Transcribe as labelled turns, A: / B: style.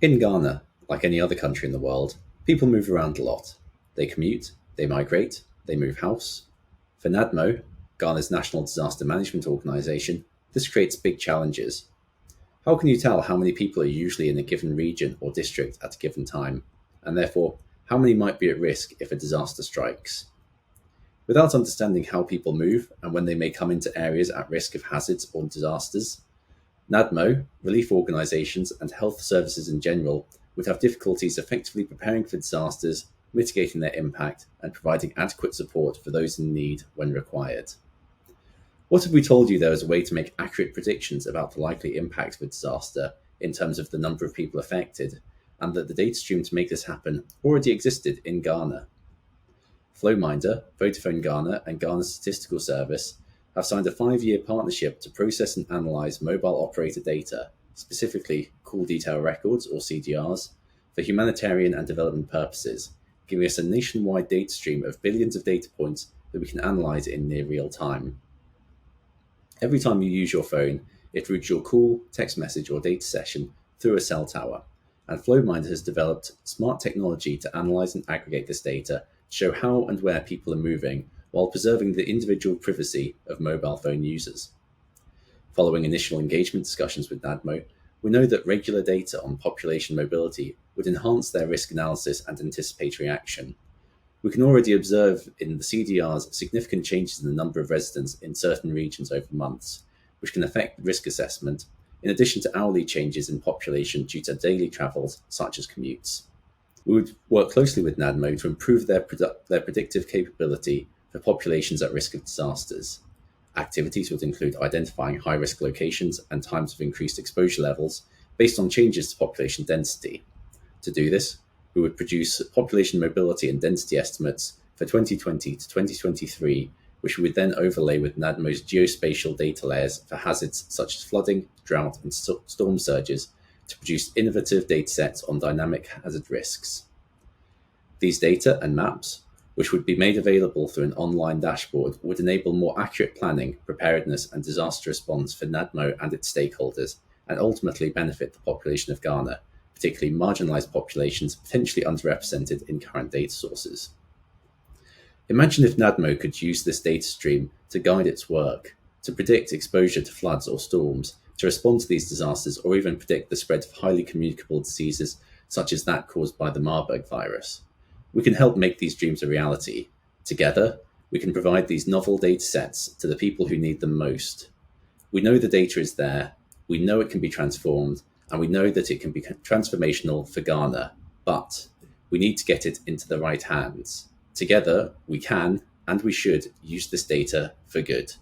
A: In Ghana, like any other country in the world, people move around a lot. They commute, they migrate, they move house. For NADMO, Ghana's National Disaster Management Organization, this creates big challenges. How can you tell how many people are usually in a given region or district at a given time? And therefore, how many might be at risk if a disaster strikes? Without understanding how people move and when they may come into areas at risk of hazards or disasters, NADMO, relief organisations, and health services in general would have difficulties effectively preparing for disasters, mitigating their impact, and providing adequate support for those in need when required. What if we told you there was a way to make accurate predictions about the likely impact of a disaster in terms of the number of people affected, and that the data stream to make this happen already existed in Ghana? Flowminder, Vodafone Ghana, and Ghana's Statistical Service have signed a 5-year partnership to process and analyse mobile operator data, specifically call detail records or CDRs, for humanitarian and development purposes, giving us a nationwide data stream of billions of data points that we can analyse in near real time. Every time you use your phone, it routes your call, text message, or data session through a cell tower, and Flowminder has developed smart technology to analyse and aggregate this data to show how and where people are moving while preserving the individual privacy of mobile phone users. Following initial engagement discussions with NADMO, we know that regular data on population mobility would enhance their risk analysis and anticipatory action. We can already observe in the CDRs significant changes in the number of residents in certain regions over months, which can affect risk assessment, in addition to hourly changes in population due to daily travels, such as commutes. We would work closely with NADMO to improve their predictive capability for populations at risk of disasters. Activities would include identifying high-risk locations and times of increased exposure levels based on changes to population density. To do this, we would produce population mobility and density estimates for 2020 to 2023, which we would then overlay with NADMO's geospatial data layers for hazards such as flooding, drought, and storm surges to produce innovative datasets on dynamic hazard risks. These data and maps, which would be made available through an online dashboard, would enable more accurate planning, preparedness, and disaster response for NADMO and its stakeholders, and ultimately benefit the population of Ghana, particularly marginalised populations potentially underrepresented in current data sources. Imagine if NADMO could use this data stream to guide its work, to predict exposure to floods or storms, to respond to these disasters, or even predict the spread of highly communicable diseases such as that caused by the Marburg virus. We can help make these dreams a reality. Together, we can provide these novel data sets to the people who need them most. We know the data is there, we know it can be transformed, and we know that it can be transformational for Ghana, but we need to get it into the right hands. Together, we can and we should use this data for good.